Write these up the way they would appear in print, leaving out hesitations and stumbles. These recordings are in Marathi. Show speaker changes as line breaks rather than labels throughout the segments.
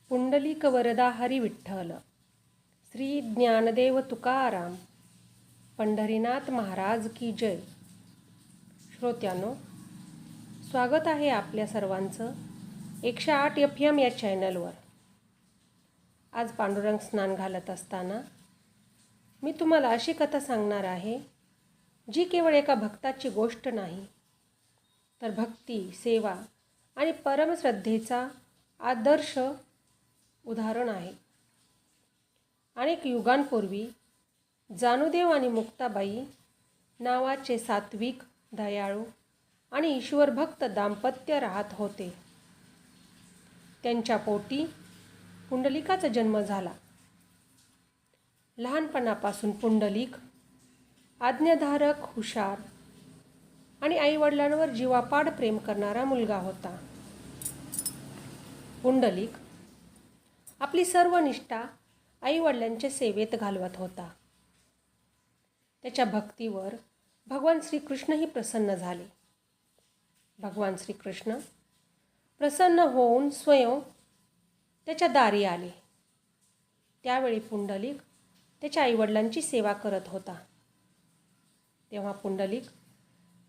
पुंडलिक वरदा हरी विठ्ठल, श्री ज्ञानदेव तुकाराम, पंढरीनाथ महाराज की जय. श्रोत्यांनो, स्वागत आहे आपल्या सर्वांचं 108 FM या चॅनलवर. आज पांडुरंग स्नान घालत असताना मी तुम्हाला अशी कथा सांगणार आहे, जी केवळ एका भक्ताची गोष्ट नाही, तर भक्ती, सेवा आणि परमश्रद्धेचा आदर्श उदाहरण आहे. अनेक युगांपूर्वी जानुदेव आणि मुक्ताबाई नावाचे सात्विक, दयाळू आणि ईश्वरभक्त दाम्पत्य राहत होते. त्यांच्या पोटी पुंडलिकाचा जन्म झाला. लहानपणापासून पुंडलिक आज्ञाधारक, हुशार आणि आईवडिलांवर जीवापाड प्रेम करणारा मुलगा होता. पुंडलिक आपली सर्व निष्ठा आईवडिलांच्या सेवेत घालवत होता. त्याच्या भक्तीवर भगवान श्रीकृष्णही प्रसन्न झाले. भगवान श्रीकृष्ण प्रसन्न होऊन स्वयं त्याच्या दारी आले. त्यावेळी पुंडलिक त्याच्या आईवडिलांची सेवा करत होता. तेव्हा पुंडलिक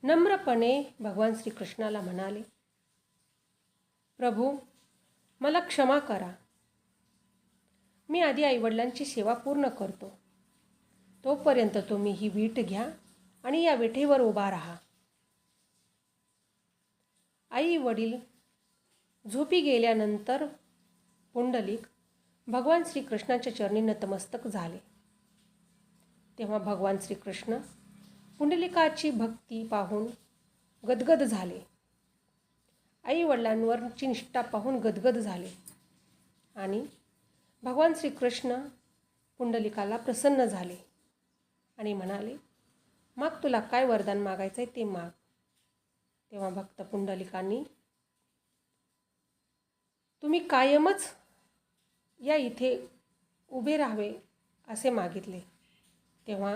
नम्रपणे भगवान श्रीकृष्णाला म्हणाले, प्रभू, मला क्षमा करा. मी आधी आईवडिलांची सेवा पूर्ण करतो. तोपर्यंत तुम्ही ही वीट घ्या आणि या विटेवर उभा राहा. आई वडील झोपी गेल्यानंतर पुंडलिक भगवान श्रीकृष्णाच्या चरणी नतमस्तक झाले. तेव्हा भगवान श्रीकृष्ण पुंडलिकाची भक्ती पाहून गदगद झाले. आई वडिलांवरची निष्ठा पाहून गदगद झाले आणि भगवान श्रीकृष्ण पुंडलिकाला प्रसन्न झाले आणि म्हणाले, माग, तुला काय वरदान मागायचं आहे ते माग. तेव्हा भक्त पुंडलिकांनी, तुम्ही कायमच या इथे उभे राहावे असे मागितले. तेव्हा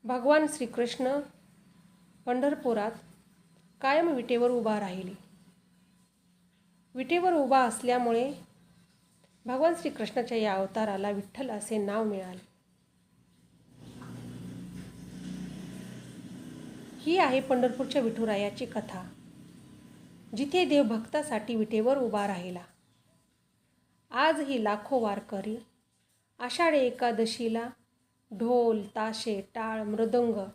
भगवान श्रीकृष्ण पंढरपुरात कायम विटेवर उभा राहिले. विटेवर उभा असल्यामुळे भगवान श्रीकृष्णाच्या या अवताराला विठ्ठल असे नाव मिळाले. ही आहे पंढरपूरच्या विठुरायाची कथा, जिथे देव भक्तासाठी विटेवर उभा राहिला. आजही लाखो वारकरी आषाढी एकादशीला ढोल, ताशे, टाळ, मृदंग,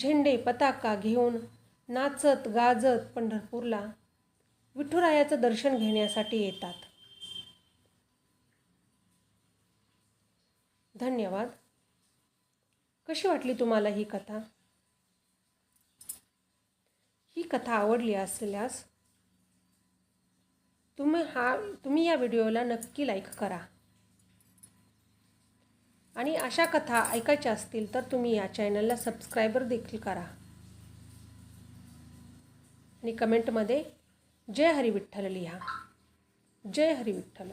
झेंडे, पताका घेऊन नाचत गाजत पंढरपूरला विठुरायाचं दर्शन घेण्यासाठी येतात. धन्यवाद. कशी वाटली तुम्हाला ही कथा? ही कथा आवडली असल्यास तुम्ही या व्हिडिओला नक्की लाईक करा. आणि अशा कथा ऐकायच्या असतील तर तुम्ही या चॅनलला सबस्क्राईबर देखील करा. आणि कमेंटमध्ये जय हरी विठ्ठल लिहा. जय हरी विठ्ठल.